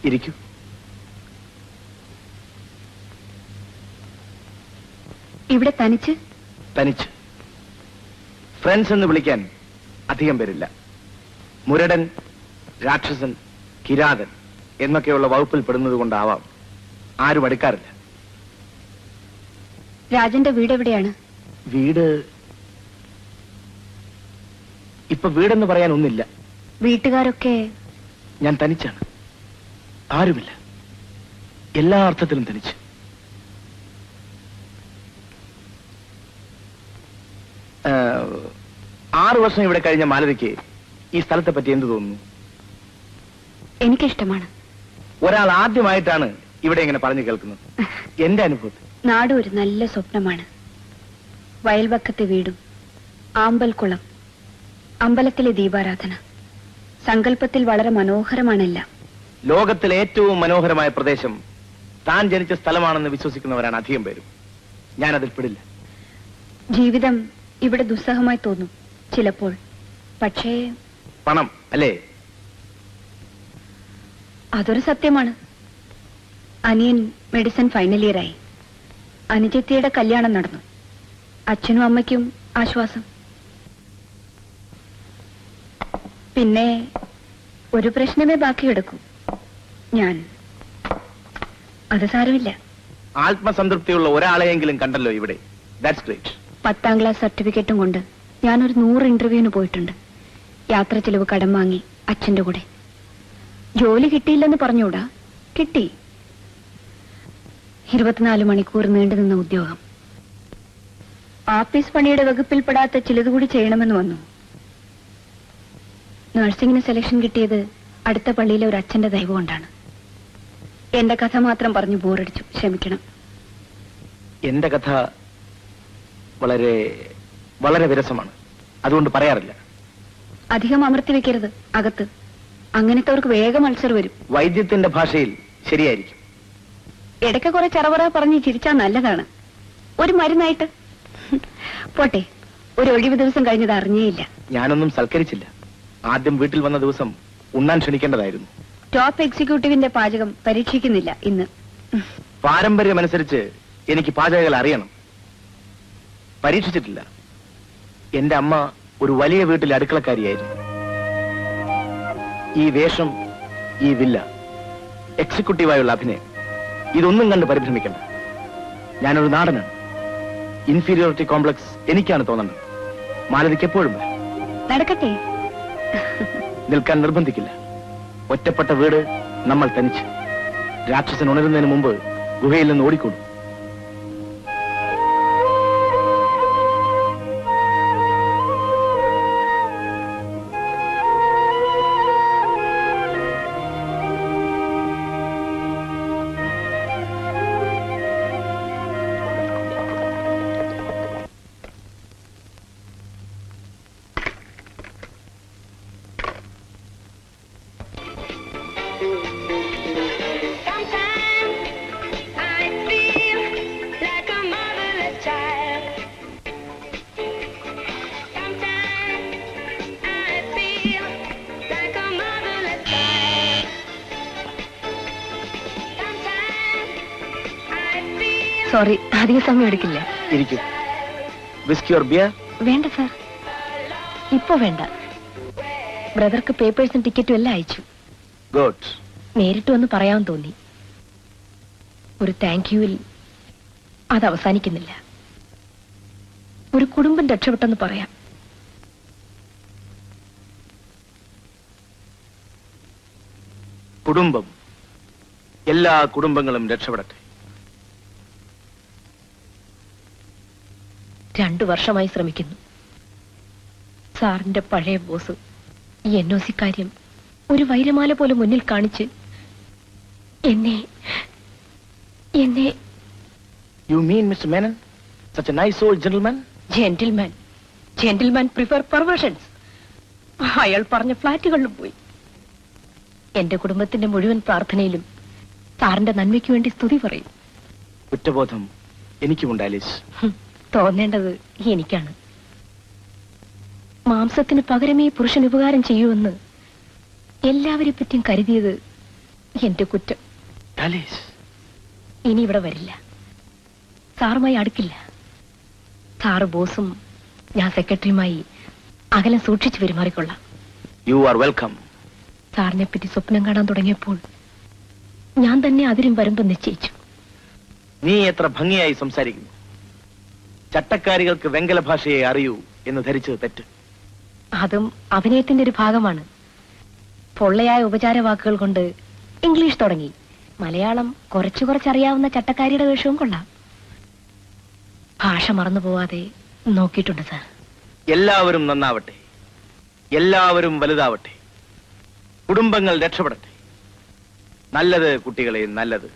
ഇരിക്കൂ. ഇവിടെ തനിച്ച്? തനിച്ച്. ഫ്രണ്ട്സ് എന്ന് വിളിക്കാൻ അധികം പേരില്ല. മുരടൻ, രാക്ഷസൻ, കിരാതൻ എന്നൊക്കെയുള്ള വകുപ്പിൽ പെടുന്നത് കൊണ്ടാവാം ആരും അടുക്കാറില്ല. രാജന്റെ വീട് എവിടെയാണ്? വീട് ഇപ്പൊ വീടെന്ന് പറയാൻ ഒന്നില്ല. വീട്ടുകാരൊക്കെ? ഞാൻ തനിച്ചാണ്. ആരുമില്ല. എല്ലാ അർത്ഥത്തിലും തനിച്ച്. ആറു വർഷം ഇവിടെ കഴിഞ്ഞ മാലതിക്ക് ഈ സ്ഥലത്തെ പറ്റി എന്ത് തോന്നുന്നു? എനിക്കിഷ്ടമാണ്. ഒരാൾ ആദ്യമായിട്ടാണ് ഇവിടെ ഇങ്ങനെ പറഞ്ഞു കേൾക്കുന്നത്. എന്റെ അനുഭവത്തിൽ നാട് ഒരു നല്ല സ്വപ്നമാണ്. വയൽവക്കത്തെ വീടും, ആമ്പൽക്കുളം, അമ്പലത്തിലെ ദീപാരാധന. സങ്കല്പത്തിൽ വളരെ മനോഹരമാണെല്ലാം. ലോകത്തിലെ ഏറ്റവും മനോഹരമായ പ്രദേശം താൻ ജനിച്ച സ്ഥലമാണെന്ന് വിശ്വസിക്കുന്നവരാണ് അധികം പേരും. ഞാനതിൽ പെടില്ല. ജീവിതം ഇവിടെ ദുസ്സഹമായി തോന്നും ചിലപ്പോൾ. പക്ഷേ പണം അല്ലേ? അതൊരു സത്യമാണ്. അനിയൻ മെഡിസിൻ ഫൈനൽ ഇയറായി. അനുജത്തിയുടെ കല്യാണം നടന്നു. അച്ഛനും അമ്മയ്ക്കും ആശ്വാസം. പിന്നെ ഒരു പ്രശ്നമേ ബാക്കി കിടക്കൂ. ഞാൻ. അത് സാരമില്ല. ആത്മസംതൃപ്തിയുള്ള ഒരാളെയെങ്കിലും കണ്ടല്ലോ ഇവിടെ. That's great. 10ാം ക്ലാസ് സർട്ടിഫിക്കറ്റും കൊണ്ട് ഞാനൊരു 100 ഇന്റർവ്യൂവിന് പോയിട്ടുണ്ട്. യാത്ര ചെലവ് കടം വാങ്ങി അച്ഛന്റെ കൂടെ. ജോലി കിട്ടിയില്ലെന്ന് പറഞ്ഞൂടാ, കിട്ടി. 24 മണിക്കൂർ നീണ്ടുനിന്ന ഉദ്യോഗം. ആഫീസ് പണിയുടെ വകുപ്പിൽപ്പെടാത്ത ചിലതുകൂടി ചെയ്യണമെന്ന് വന്നു. നഴ്സിംഗിന് സെലക്ഷൻ കിട്ടിയത് അടുത്ത പള്ളിയിലെ ഒരു അച്ഛന്റെ ദൈവം കൊണ്ടാണ്. എന്റെ കഥ മാത്രം പറഞ്ഞു ബോറടിച്ചു, ക്ഷമിക്കണം. എന്റെ കഥ വളരെ വളരെ വിരസമാണ്. അതുകൊണ്ട് പറയാറില്ല. അധികം അമർത്തി വെക്കരുത് അകത്ത്. അങ്ങനത്തെവർക്ക് വേഗം അൾസർ വരും. വൈദ്യത്തിന്റെ ഭാഷയിൽ ശരിയായിരിക്കും. ഇടയ്ക്ക് കുറെ ചറവറ പറഞ്ഞ് ചിരിച്ചാൽ നല്ലതാണ്. ഒരു മരുന്നായിട്ട്. പോട്ടെ, ഒരു ഒഴിവ് ദിവസം കഴിഞ്ഞത് അറിഞ്ഞേയില്ല. ഞാനൊന്നും സൽക്കരിച്ചില്ല. ആദ്യം വീട്ടിൽ വന്ന ദിവസം ഉണ്ണാൻ ക്ഷണിക്കേണ്ടതായിരുന്നു. ടോപ്പ് എക്സിക്യൂട്ടീവിന്റെ പാചകം പരീക്ഷിക്കുന്നില്ല ഇന്ന്. പാരമ്പര്യമനുസരിച്ച് എനിക്ക് പാചകങ്ങൾ അറിയണം. പരീക്ഷിച്ചിട്ടില്ല. എന്റെ അമ്മ ഒരു വലിയ വീട്ടിലെ അടുക്കളക്കാരിയായിരുന്നു. ഈ വേഷം, ഈ വില്ല, എക്സിക്യൂട്ടീവായുള്ള അഭിനയം, ഇതൊന്നും കണ്ട് പരിഭ്രമിക്കണ്ട. ഞാനൊരു നാടനാണ്. ഇൻഫീരിയോറിറ്റി കോംപ്ലക്സ് എനിക്കാണ് തോന്നുന്നത്. മാലതിക്ക് എപ്പോഴും നടക്കട്ടെ. നിൽക്കാൻ നിർബന്ധിക്കില്ല. ഒറ്റപ്പെട്ട വീട്, നമ്മൾ തനിച്ച്. രാക്ഷസൻ ഉണരുന്നതിന് മുമ്പ് ഗുഹയിൽ നിന്ന് ഓടിക്കൊള്ളു. സോറി, അധിക സമയം എടുക്കില്ല. ഇരിക്കൂ. Whisky or beer? വേണ്ട സാർ, ഇപ്പൊ വേണ്ട. ബ്രദർക്ക് പേപ്പേഴ്സും ടിക്കറ്റും എല്ലാം അയച്ചു. ഗുഡ്. നേരിട്ട് വന്ന് പറയാൻ തോന്നി. ഒരു താങ്ക് യുവിൽ അത് അവസാനിക്കുന്നില്ല. ഒരു കുടുംബം രക്ഷപ്പെട്ടെന്ന് പറയാം. കുടുംബം, എല്ലാ കുടുംബങ്ങളും രക്ഷപ്പെടട്ടെ. 2 വർഷമായി ശ്രമിക്കുന്നു. സാറിന്റെ പഴയ ബോസ് ഈ NOC കാര്യം ഒരു വൈരമാല പോലെ മുന്നിൽ കാണിച്ച് എന്നെ You mean Mr. Menon? Such a nice old gentleman? Gentleman prefer perversions. അയാൾ പറഞ്ഞ ഫ്ലാറ്റുകളിലും പോയി. എന്റെ കുടുംബത്തിന്റെ മുഴുവൻ പ്രാർത്ഥനയിലും സാറിന്റെ നന്മയ്ക്ക് വേണ്ടി സ്തുതി പറയും. കുറ്റബോധം എനിക്കുമുണ്ട് ആലീസ്. തോന്നേണ്ടത് എനിക്കാണ്. മാംസത്തിന് പകരമേ പുരുഷൻ ഉപകാരം ചെയ്യൂവെന്ന് എല്ലാവരെ പറ്റിയും കരുതിയത് എന്റെ കുറ്റം. ഡാലീസ്, ഇനി ഇവിടെ വരില്ല, സാറുമായി അടുക്കില്ല. സാറ് ബോസും ഞാൻ സെക്രട്ടറിയുമായി അകലം സൂക്ഷിച്ചു പെരുമാറിക്കൊള്ളാം. You are welcome. സാറിനെ പറ്റി സ്വപ്നം കാണാൻ തുടങ്ങിയപ്പോൾ ഞാൻ തന്നെ അതിരും വരുമ്പ് നിശ്ചയിച്ചു. നീ എത്ര ഭംഗിയായി സംസാരിക്കുന്നു. ചട്ടക്കാരികൾക്ക് വെങ്കല ഭാഷയെ അറിയൂ എന്ന് ധരിച്ചത് തെറ്റ്. അതും അഭിനയത്തിന്റെ ഒരു ഭാഗമാണ്. പൊള്ളയായ ഉപചാര വാക്കുകൾ കൊണ്ട് ഇംഗ്ലീഷ് തുടങ്ങി. മലയാളം കുറച്ചു കുറച്ചറിയാവുന്ന ചട്ടക്കാരിയുടെ വേഷവും കൊള്ളാം. ഭാഷ മറന്നു പോവാതെ നോക്കിയിട്ടുണ്ട് സാർ. എല്ലാവരും നന്നാവട്ടെ, എല്ലാവരും വലുതാവട്ടെ, കുടുംബങ്ങൾ രക്ഷപ്പെടട്ടെ. നല്ലത് കുട്ടികളെ, നല്ലത്.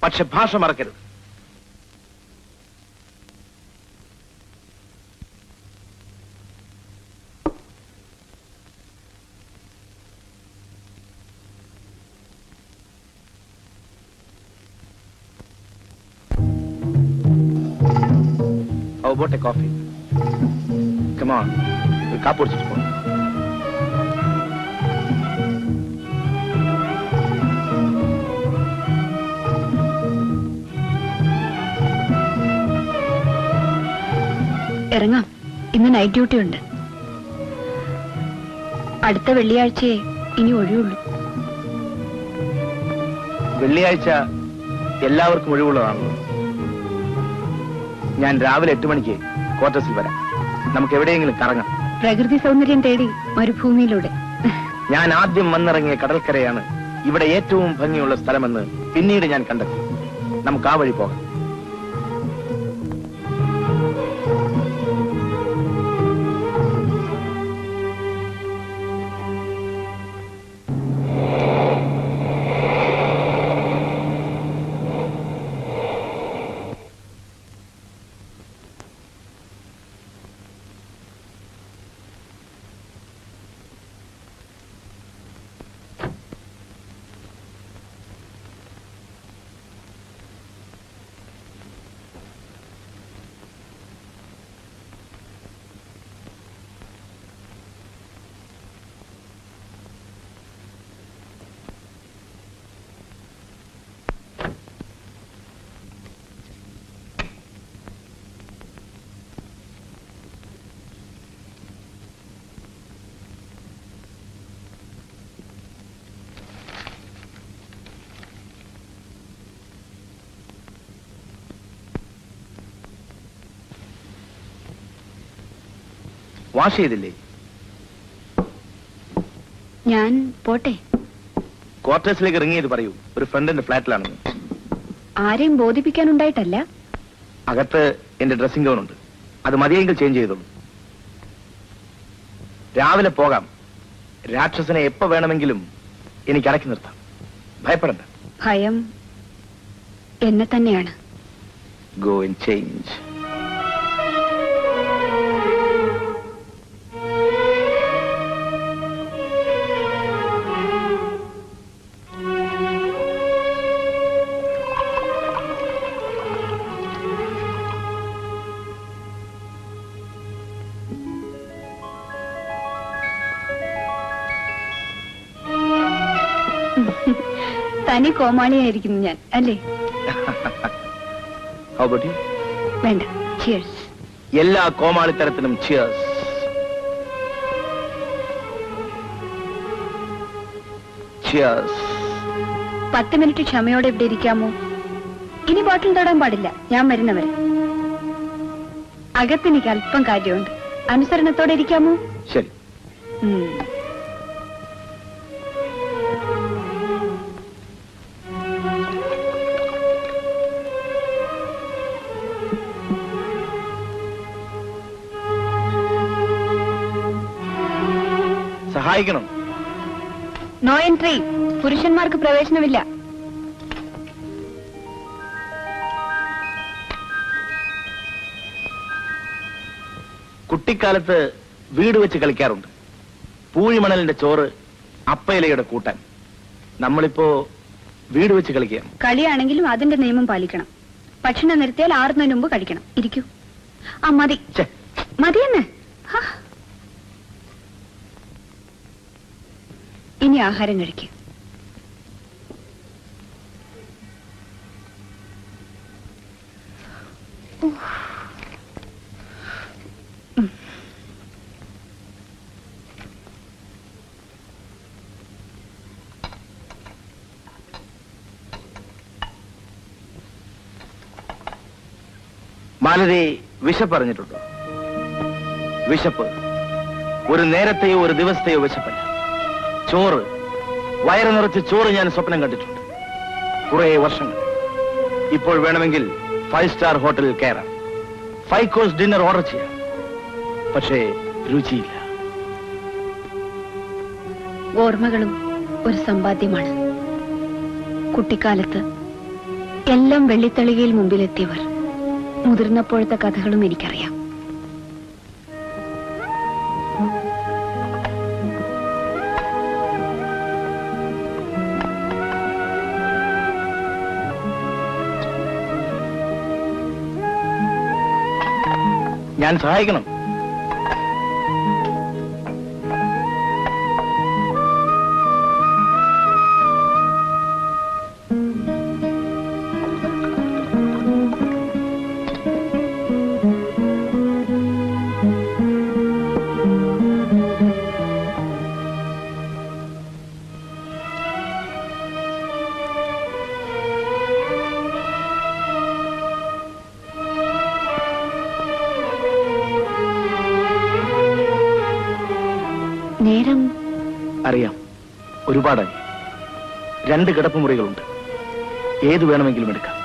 പക്ഷെ ഭാഷ മറക്കരുത്. How about a coffee? Come on, ഒരു കാപ്പ് കുടിച്ചിട്ട് പോ. ഇറങ്ങാം, ഇന്ന് നൈറ്റ് ഡ്യൂട്ടി ഉണ്ട്. അടുത്ത വെള്ളിയാഴ്ചയെ ഇനി ഒഴിവുള്ളൂ. വെള്ളിയാഴ്ച എല്ലാവർക്കും ഒഴിവുള്ളതാണല്ലോ. ഞാൻ രാവിലെ 8 മണിക്ക് ക്വാർട്ടേഴ്സിൽ വരാം. നമുക്ക് എവിടെയെങ്കിലും കറങ്ങാം. പ്രകൃതി സൗന്ദര്യം തേടി മരുഭൂമിയിലൂടെ. ഞാൻ ആദ്യം വന്നിറങ്ങിയ കടൽക്കരയാണ് ഇവിടെ ഏറ്റവും ഭംഗിയുള്ള സ്ഥലമെന്ന് പിന്നീട് ഞാൻ കണ്ടെത്തി. നമുക്ക് ആ വഴി പോകാം. വാഷ് ചെയ്തില്ലേ? ഞാൻ പോട്ടെ. ക്വാർട്ടേഴ്സിലേക്ക് ഇറങ്ങിയത് പറയൂ. ഒരു ഫ്രണ്ടിന്റെ ഫ്ലാറ്റിലാണെന്ന്. ആരെയും ബോധിപ്പിക്കാനുണ്ടായിട്ടല്ല. അകത്ത് എന്റെ ഡ്രസ്സിംഗ് ഗൗൺ ഉണ്ട്. അത് മതിയെങ്കിൽ ചേഞ്ച് ചെയ്തോളൂ. രാവിലെ പോകാം. രാക്ഷസനെ എപ്പോ വേണമെങ്കിലും എനിക്ക് അടക്കി നിർത്താം. ഭയപ്പെടണ്ട. ഭയം എന്നെ തന്നെയാണ്. Go and change. തനി കോമാളിയായിരിക്കുന്നു ഞാൻ, അല്ലേ? How about you? വേണ്ട, cheers. എല്ലാ കോമാളിത്തരത്തിനും ചിയേഴ്സ്. ചിയേഴ്സ്. 10 മിനിറ്റ് ക്ഷമയോടെ ഇവിടെ ഇരിക്കാമോ? ഇനി ബോട്ടിൽ തൊടാൻ പാടില്ല, ഞാൻ വരുന്നവരെ. അകത്തെനിക്ക് അല്പം കാര്യമുണ്ട്. അനുസരണത്തോടെ ഇരിക്കാമോ? ശരി. സഹായിക്കണം. No entry. പുരുഷന്മാർക്ക് പ്രവേശനമില്ല. കുട്ടിക്കാലത്ത് വീട് വെച്ച് കളിക്കാറുണ്ട്. പൂഴിമണലിന്റെ ചോറ്, അപ്പയിലയുടെ കൂട്ടാൻ. നമ്മളിപ്പോ വീട് വെച്ച് കളിക്കാം. കളിയാണെങ്കിലും അതിന്റെ നിയമം പാലിക്കണം. ഭക്ഷണം നിർത്തിയാൽ ആറുന്നതിന് മുമ്പ് കഴിക്കണം. ഇരിക്കൂ. ആ മതി, മതിയെന്ന്. ഇനി ആഹാരം കഴിക്കും. മാലതി വിശപ്പ് അറിഞ്ഞിട്ടുണ്ടോ? വിശപ്പ് ഒരു നേരത്തെയോ ഒരു ദിവസത്തെയോ വിശപ്പല്ല. ചോറ്, വയറ് നിറച്ച് ചോറ് ഞാൻ സ്വപ്നം കണ്ടിട്ടുണ്ട് കുറെ വർഷങ്ങൾ. ഇപ്പോൾ വേണമെങ്കിൽ 5 സ്റ്റാർ ഹോട്ടലിൽ കയറാം, 5 കോഴ്സ് ഡിന്നർ ഓർഡർ ചെയ്യാം. പക്ഷേ രുചിയില്ല. ഓർമ്മകളും ഒരു സമ്പാദ്യമാണ്. കുട്ടിക്കാലത്ത് എല്ലാം വെള്ളിത്തളികയിൽ മുമ്പിലെത്തിയവർ. മുതിർന്നപ്പോഴത്തെ കഥകളും എനിക്കറിയാം. ഞാൻ സഹായിക്കണം. നേരം അറിയാം, ഒരുപാടായി. 2 കിടപ്പുമുറികളുണ്ട്. ഏത് വേണമെങ്കിലും എടുക്കാം.